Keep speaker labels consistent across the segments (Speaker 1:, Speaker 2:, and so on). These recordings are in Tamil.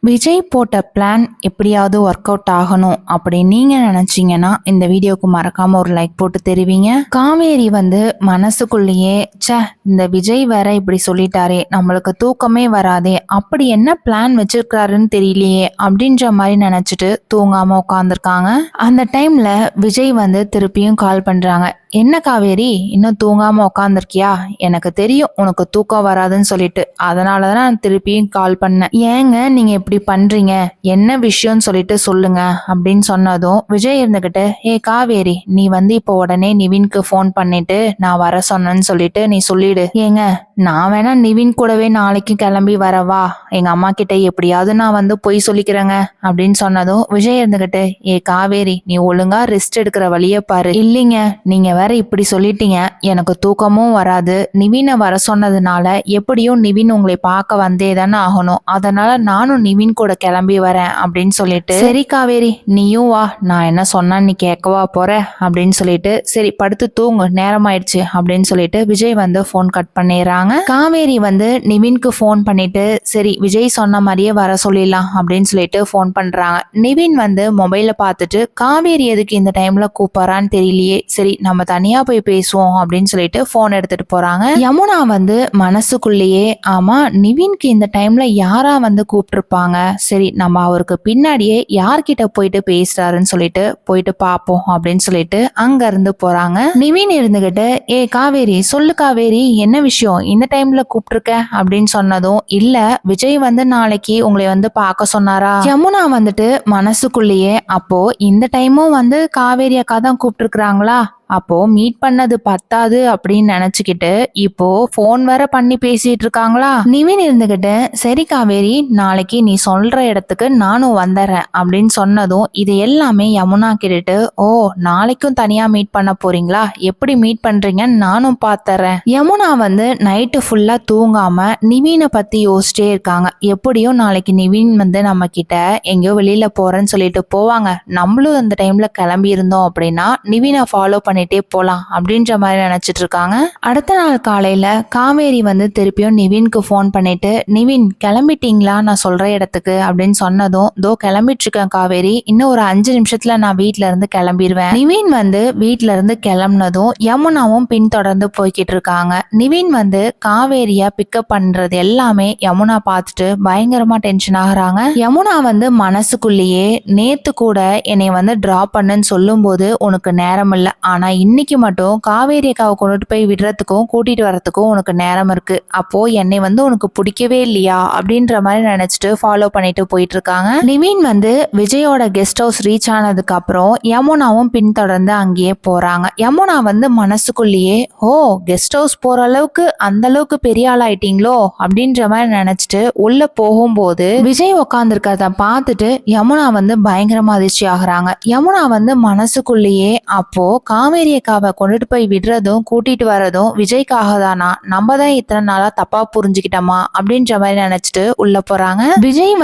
Speaker 1: விஜய் போட்ட பிளான் எப்படியாவது ஒர்க் அவுட் ஆகணும் அப்படி நீங்க நினைச்சீங்கன்னா இந்த வீடியோக்கு மறக்காம ஒரு லைக் போட்டு தெரிவிங்க. காவேரி மனசுக்குள்ளேயே இந்த விஜய் வேற இப்படி சொல்லிட்டாரே, நம்மளுக்கு தூக்கமே வராதே, அப்படி என்ன பிளான் வச்சிருக்காருன்னு தெரியலையே அப்படின்ற மாதிரி நினைச்சிட்டு தூங்காம உட்காந்துருக்காங்க. அந்த டைம்ல விஜய் திருப்பியும் கால் பண்றாங்க. என்ன காவேரி, இன்னும் தூங்காம உக்காந்துருக்கியா? எனக்கு தெரியும் உனக்கு தூக்கம் வராதுன்னு சொல்லிட்டு, அதனாலதான் நான் திருப்பியும் கால் பண்ணேன். ஏங்க நீங்க இப்படி பண்றீங்க, என்ன விஷயம்னு சொல்லிட்டு சொல்லுங்க அப்படின்னு சொன்னதும் விஜய் இருந்துகிட்டு, ஏ காவேரி, நீ இப்போ உடனே நிவின்க்கு ஃபோன் பண்ணிட்டு நான் வர சொன்னேன்னு சொல்லிட்டு நீ சொல்லிடு. ஏங்க நான் வேணா நிவின் கூடவே நாளைக்கு கிளம்பி வரவா? எங்க அம்மா கிட்ட எப்படியாவது நான் பொய் சொல்லிக்கிறேங்க அப்படின்னு சொன்னதும் விஜய் இருந்துகிட்டு, ஏ காவேரி, நீ ஒழுங்கா ரெஸ்ட் எடுக்கிற வழிய பாரு. இல்லைங்க, நீங்க வேற இப்படி சொல்லிட்டீங்க, எனக்கு தூக்கமும் வராது, நிவினை வர சொன்னதுனால எப்படியும் நிவின் உங்களை பார்க்க வந்தே தானே ஆகணும், அதனால நானும் நிவின் கூட கிளம்பி வரேன் அப்படின்னு சொல்லிட்டு, சரி காவேரி நீயும் வா, நான் என்ன சொன்னா நீ கேட்கவா போற அப்படின்னு சொல்லிட்டு, சரி படுத்து தூங்கு நேரம் ஆயிடுச்சு அப்படின்னு சொல்லிட்டு விஜய் போன் கட் பண்ணிடுறாங்க. காவேரி நிவின்க்கு போன் பண்ணிட்டு, சரி விஜய் சொன்ன மாதிரியே வர சொல்லிடலாம் அப்படின்னு சொல்லிட்டு போன் பண்றாங்க. நிவின் மொபைல பார்த்துட்டு, காவேரி எதுக்கு இந்த டைம்ல கூப்பிடறான்னு தெரியலையே, சரி நம்ம தனியா போய் பேசுவோம் அப்படின்னு சொல்லிட்டு போன் எடுத்துட்டு போறாங்க. யமுனா மனசுக்குள்ளேயே, ஆமா நிவின்க்கு இந்த டைம்ல யாரா கூப்பிட்டுருப்பாங்க, சரி நம்ம அவருக்கு பின்னாடியே யார்கிட்ட போயிட்டு பேசுறாருன்னு சொல்லிட்டு போயிட்டு பாப்போம் அப்படின்னு சொல்லிட்டு அங்க இருந்து போறாங்க. நிவின் இருந்துகிட்டு, ஏ காவேரி சொல்லு காவேரி, என்ன விஷயம் இந்த டைம்ல கூப்பிட்டுருக்க அப்படின்னு சொன்னதும், இல்ல விஜய் நாளைக்கு உங்களை பார்க்க சொன்னாரா. யமுனா மனசுக்குள்ளேயே, அப்போ இந்த டைமும் காவேரி அக்கா தான் கூப்பிட்டுருக்காங்களா, அப்போ மீட் பண்ணது பத்தாது அப்படின்னு நினைச்சுக்கிட்டு இப்போ போன் வேற பண்ணி பேசிட்டு இருக்காங்களா. நிவின் இருந்துகிட்டு, சரி காவேரி நாளைக்கு நீ சொல்ற இடத்துக்கு நானும் வந்துடுறேன் அப்படின்னு சொன்னதும் இது எல்லாமே யமுனா கேட்டுட்டு, ஓ நாளைக்கும் தனியா மீட் பண்ண போறீங்களா, எப்படி மீட் பண்றீங்கன்னு நானும் பாத்துறேன். யமுனா நைட்டு ஃபுல்லா தூங்காம நிவினை பத்தி யோசிச்சிட்டே இருக்காங்க. எப்படியும் நாளைக்கு நிவின் நம்ம கிட்ட எங்கேயோ வெளியில போறேன்னு சொல்லிட்டு போவாங்க, நம்மளும் அந்த டைம்ல கிளம்பி இருந்தோம் அப்படின்னா நிவினை ஃபாலோ பண்ணிட்டே போலாம் அப்படின்ற மாதிரி நினைச்சிட்டு இருக்காங்க. அடுத்த நாள் காலையில காவேரி திருப்பியும் நிவின்க்கு போன் பண்ணிட்டு, நிவின் கிளம்பிட்டீங்களா நான் சொல்ற இடத்துக்கு அப்படின்னு சொன்னதும், தோ கிளம்பிட்டு இருக்கேன் காவேரி, இன்னும் ஒரு 5 நிமிஷத்துல நான் வீட்ல இருந்து கிளம்பிடுவேன். நிவின் வீட்ல இருந்து கிளம்புனதும் யமுனாவும் பின்தொடர்ந்து போய்கிட்டு இருக்காங்க. நிவின் காவேரிய பிக்கப் பண்றது எல்லாமே யமுனா பார்த்துட்டு பயங்கரமா டென்ஷன் ஆகுறாங்க. யமுனா மனசுக்குள்ளேயே, நேத்து கூட என்னை டிராப் பண்ணுன்னு சொல்லும் போது உனக்கு நேரம் இல்ல, ஆனா இன்னைக்கு மட்டும் காவேரி அக்காவை கொண்டுட்டு போய் விடுறதுக்கும் கூட்டிட்டு வரதுக்கும் உனக்கு நேரம் இருக்கு, அப்போ என்னை உனக்கு பிடிக்கவே இல்லையா அப்படின்ற மாதிரி நினைச்சிட்டு ஃபாலோ பண்ணிட்டு போயிட்டு இருக்காங்க. நிவின் விஜயோட கெஸ்ட் ஹவுஸ் ரீச் ஆனதுக்கு அப்புறம் யமுனாவும் பின்தொடர்ந்து அங்கேயே போறாங்க. யமுனா மனசுக்குள்ளேயே, ஓ கெஸ்ட் ஹவுஸ் போற அளவுக்கு அந்த அளவுக்கு பெரிய ஆள் ஆயிட்டீங்களோ அப்படின்ற மாதிரி நினைச்சிட்டு உள்ள போகும்போது விஜய் உட்காந்துருக்கிறத பார்த்துட்டு யமுனா பயங்கரமா அதிர்ச்சி ஆகுறாங்க. யமுனா மனசுக்குள்ளேயே, அப்போ காவேரி அக்காவை கொண்டுட்டு போய் விடுறதும் கூட்டிட்டு வரதும் விஜய்க்காக தானா, நம்ம தான் இத்தனை நாளா தப்பா புரிஞ்சுக்கிட்டோமா அப்படின்ற மாதிரி நினைச்சிட்டு உள்ள போறாங்க. விஜய்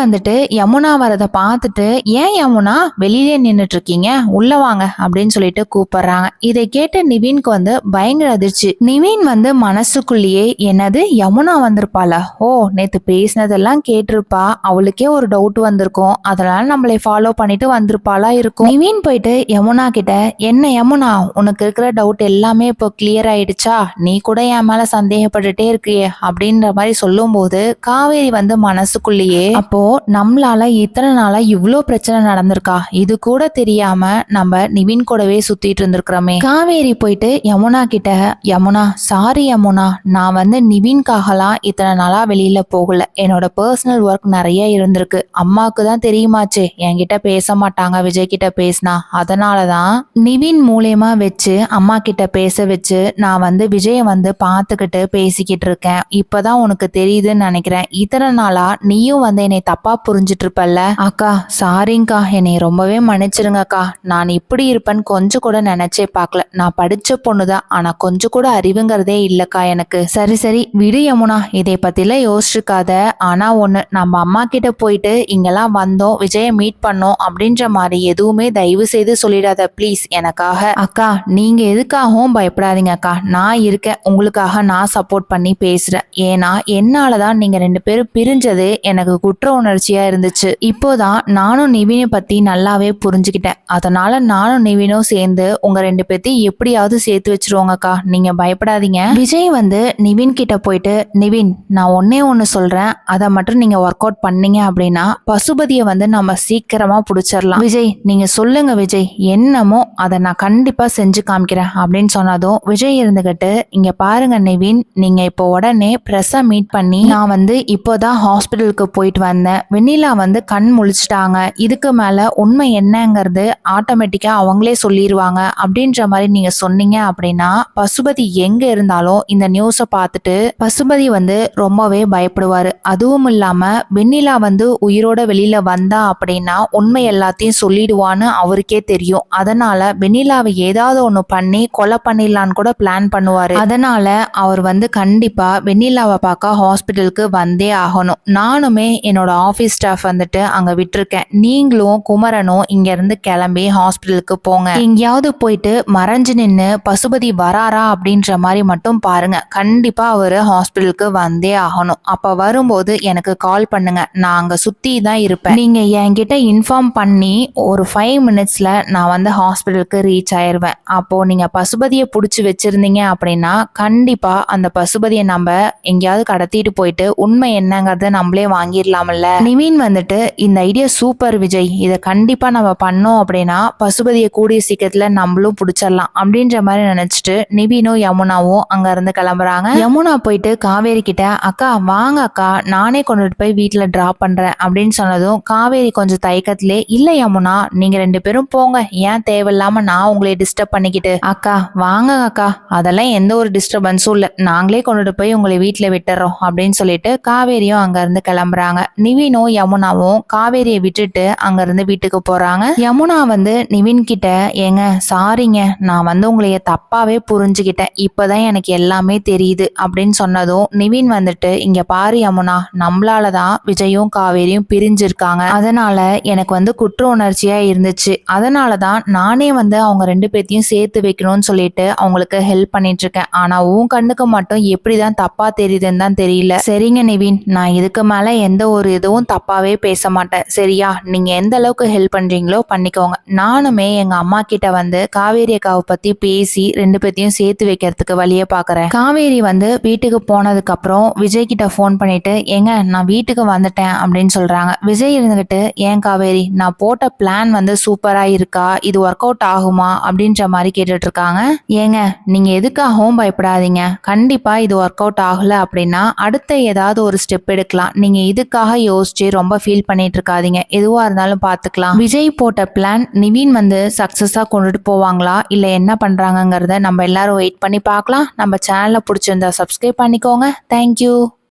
Speaker 1: யமுனா வரத பார்த்துட்டு, ஏன் யமுனா வெளியிலே நின்னுட்டு இருக்கீங்க, உள்ள வாங்க அப்படின்னு சொல்லிட்டு கூப்பிடுறாங்க. இதை கேட்ட நிவின்க்கு பயங்கர அதிர்ச்சி. நிவின் மனசுக்குள்ளேயே, என்னது யமுனா வந்திருப்பாளா, ஓ நேத்து பேசினதெல்லாம் கேட்டிருப்பா, அவளுக்கே ஒரு டவுட் வந்திருக்கும், அதனால நம்மளை ஃபாலோ பண்ணிட்டு வந்திருப்பாளா இருக்கும். நிவின் போயிட்டு யமுனா கிட்ட, என்ன யமுனா உனக்கு இருக்கிற டவுட் எல்லாமே இப்போ கிளியர் ஆயிடுச்சா, நீ கூட என் மேல சந்தேகப்பட்டுட்டே இருக்கியே அப்படின்ற மாதிரி சொல்லும் போது காவேரி மனசுக்குள்ளேயே, அப்போ நம்மளால இத்தனை நாளா இவ்வளோ பிரச்சனை நடந்திருக்கா, இது கூட தெரியாம நம்ம நிவின் கூடவே சுத்திட்டு இருந்திருக்கிறோமே. காவேரி போயிட்டு யமுனா கிட்ட, யமுனா சாரி யமுனா, நான் நிவின்காகலாம் இத்தனை நாளா வெளியில போகல, என்னோட பர்சனல் ஒர்க் நிறைய இருந்திருக்கு, அம்மாவுக்கு தான் தெரியுமாச்சு, என்கிட்ட பேச மாட்டாங்க விஜய் கிட்ட பேசினா, அதனாலதான் நிவின் மூலியமா வச்சு அம்மா கிட்ட பேச வச்சு நான் விஜய பார்த்துக்கிட்டு பேசிக்கிட்டு இருக்கேன், இப்பதான் உனக்கு தெரியுதுன்னு நினைக்கிறேன், இத்தனை நாளா நீயும் என்னை தப்பா புரிஞ்சிட்டு இருப்பல்ல. அக்கா சாரிங்கக்கா, என்னை ரொம்பவே மன்னிச்சிருங்கக்கா, நான் இப்படி இருப்பேன்னு கொஞ்சம் கூட நினைச்சே பார்க்கல, நான் படிச்ச பொண்ணுதான், ஆனா கொஞ்சம் கூட அறிவுங்கிறதே இல்லக்கா எனக்கு. சரி சரி விடு யமுனா, இதை பத்திலாம் யோசிச்சுக்காத, ஆனா ஒண்ணு, நம்ம அம்மா கிட்ட போயிட்டு இங்கெல்லாம் வந்தோம் விஜய மீட் பண்ணோம் அப்படின்ற மாதிரி எதுவுமே தயவு செய்து சொல்லிடாத ப்ளீஸ் எனக்காக. அக்கா நீங்க எதுக்காகவும் பயப்படாதீங்க அக்கா, நான் இருக்கேன், உங்களுக்காக நான் சப்போர்ட் பண்ணி பேசுறேன். ஏன்னா என்னாலதான் நீங்க 2 பேரும் பிரிஞ்சது எனக்கு குற்ற உணர்ச்சியா இருந்துச்சு. இப்போதான் நானும் நிவினை பத்தி நல்லாவே புரிஞ்சுக்கிட்டேன். அதனால நானும் நிவினும் சேர்ந்து உங்க 2 பேத்தையும் எப்படியாவது சேர்த்து வச்சிருவோங்கக்கா, நீங்க பயப்படாதீங்க. விஜய் வந்து நிவின் கிட்ட போயிட்டு, நிவின் நான் ஒண்ணு சொல்றேன், அதை மட்டும் நீங்க ஒர்க் அவுட் பண்ணீங்க அப்படின்னா பசுபதியை வந்து நம்ம சீக்கிரமா புடிச்சிடலாம். விஜய் நீங்க சொல்லுங்க விஜய், என்னமோ அதை நான் கண்டிப்பா செஞ்சு காமிக்கிறேன் அப்படின்னு சொன்னதும் விஜய் இருந்துகிட்டு, இங்க பாருங்க நிவின், நீங்க இப்போ உடனே பிரஸ்ஸை மீட் பண்ணி, நான் வந்து இப்போதான் ஹாஸ்பிட்டலுக்கு போயிட்டு வந்தேன், வெண்ணிலா வந்து கண் முழிச்சிட்டாங்க, இதுக்கு மேல உண்மை என்னங்கிறது ஆட்டோமேட்டிக்கா அவங்களே சொல்லிடுவாங்க அப்படின்ற மாதிரி நீங்க சொன்னீங்க அப்படின்னா பசுபதி எங்க இருந்தாலும் இந்த நியூஸை பார்த்துட்டு பசுபதி வந்து ரொம்பவே பயப்படுவாரு. அதுவும் இல்லாம வெண்ணிலா வந்து உயிரோட வெளியில வந்தா அப்படின்னா உண்மை எல்லாத்தையும் சொல்லிடுவான்னு அவருக்கே தெரியும். அதனால வெண்ணிலாவை ஏதாவது ஒண்ணு பண்ணி கொலை பண்ணிடலான்னு கூட பிளான் பண்ணுவாரு. அதனால அவர் வந்து கண்டிப்பா வெண்ணிலாவை பார்க்க ஹாஸ்பிட்டலுக்கு வந்தே ஆகணும். நானுமே என்னோட ஆபீஸ் ஸ்டாஃப் வந்துட்டு அங்க விட்டுருக்கேன். நீங்களும் குமரனும் இங்க இருந்து கிளம்பி ஹாஸ்பிட்டலுக்கு போங்க. எங்கேயாவது போயிட்டு மறைஞ்சு நின்று பசுபதி வராரா அப்படின்ற மாதிரி மட்டும் பாருங்க. கண்டிப்பா அவரு ஹாஸ்பிட்டலுக்கு வந்தே ஆகணும். அப்ப வரும்போது எனக்கு கால் பண்ணுங்க, நான் அங்க சுத்தி தான் இருப்பேன். நீங்க என்கிட்ட இன்ஃபார்ம் பண்ணி ஒரு 5 மினிட்ஸ்ல நான் வந்து ஹாஸ்பிட்டலுக்கு ரீச் ஆயிருவேன். அப்போ நீங்க பசுபதியை புடிச்சு வச்சிருந்தீங்க அப்படின்னா கண்டிப்பா அந்த பசுபதியை நம்ம எங்கேயாவது கடத்திட்டு போயிட்டு உண்மை என்னங்கறத நம்மளே வாங்கிடலாம்ல. நிவின் வந்துட்டு, இந்த ஐடியா சூப்பர் விஜய், இதை கண்டிப்பா நம்ம பண்ணோம் அப்படின்னா பசுபதியை கூடிய சீக்கிரத்துல நம்மளும் புடிச்சிடலாம் அப்படின்ற மாதிரி நினைச்சிட்டு நிவினும் யமுனாவும் அங்க இருந்து கிளம்புறாங்க. யமுனா போயிட்டு காவேரி கிட்ட, அக்கா வாங்க அக்கா, நானே கொண்டுட்டு போய் வீட்டுல டிராப் பண்றேன் அப்படின்னு சொன்னதும் காவேரி கொஞ்சம் தயக்கத்திலே, இல்ல யமுனா நீங்க 2 பேரும் போங்க, ஏன் தேவையில்லாம நான் உங்களை டிஸ்டர்ப் பண்ணிக்கிட்டு. அக்கா வாங்க அக்கா, அதெல்லாம் எந்த ஒரு டிஸ்டர்பன்ஸும் இல்ல, நாங்களே கொண்டுட்டு போய் உங்களை வீட்டுல விட்டுறோம் அப்படின்னு சொல்லிட்டு காவேரியும் அங்க இருந்து கிளம்புறாங்க. நிவினும் யமுனாவும் காவேரியை விட்டுட்டு அங்க இருந்து வீட்டுக்கு போறாங்க. யமுனா வந்து நிவின் கிட்ட, ஏங்க சாரிங்க, நான் வந்து உங்களைய தப்பாவே புரிஞ்சுக்கிட்டேன், இப்பதான் எனக்கு எல்லாமே தெரியுது அப்படின்னு சொன்னதும் நிவின் வந்துட்டு, இங்க பாரு யமுனா, நம்மளாலதான் விஜயும் காவேரியும் பிரிஞ்சிருக்காங்க, அதனால எனக்கு வந்து குற்ற உணர்ச்சியா இருந்துச்சு, அதனாலதான் நானே வந்து அவங்க 2 பேத்தையும் சேர்த்து வைக்கணும்னு சொல்லிட்டு அவங்களுக்கு ஹெல்ப் பண்ணிட்டு இருக்கேன். ஆனா உன் கண்ணுக்கு மட்டும் எப்படிதான் தப்பா தெரியுதுன்னு தான் தெரியல. சரிங்க நிவின், நான் இதுக்கு மேல எந்த ஒரு இதுவும் தப்பாவே பேச மாட்டேன், சரியா? நீங்க எந்த அளவுக்கு ஹெல்ப் பண்றீங்களோ பண்ணிக்கோங்க. நானுமே எங்க அம்மா கிட்ட வந்து காவேரி அக்காவை பத்தி பேசி 2 பேத்தையும் சேர்த்து வைக்கிறதுக்கு வழியை பாக்குறேன். காவேரி வந்து வீட்டுக்கு போனதுக்கு அப்புறம் விஜய் கிட்ட போன் பண்ணிட்டு, ஏங்க நான் வீட்டுக்கு வந்துட்டேன் அப்படின்னு சொல்றாங்க. விஜய் இருந்துகிட்டு, ஏன் காவேரி, நான் போட்ட பிளான் வந்து சூப்பரா இருக்கா, இது ஒர்க் அவுட் ஆகுமா அப்படின்ற மாதிரி கேட்டுட்டு இருக்காங்க. ஏங்க நீங்க எதுக்காகவும் பயப்படாதீங்க, கண்டிப்பா இது ஒர்க் அவுட் ஆகல அப்படின்னா அடுத்த ஏதாவது ஒரு ஸ்டெப் எடுக்கலாம். நீங்க இதுக்காக யோசிச்சு ரொம்ப ஃபீல் பண்ணிட்டு இருக்காதீங்க, எதுவா இருந்தாலும் பாத்துக்கலாம். விஜய் போட்ட பிளான் நிவின் வந்து சக்சஸா கொண்டுட்டு போவாங்களா இல்ல என்ன பண்றாங்கங்கிறத நம்ம எல்லாரும் வெயிட் பண்ணி பார்க்கலாம். நம்ம சேனலை பிடிச்சிருந்தா சப்ஸ்கிரைப் பண்ணிக்கோங்க. தேங்க்யூ.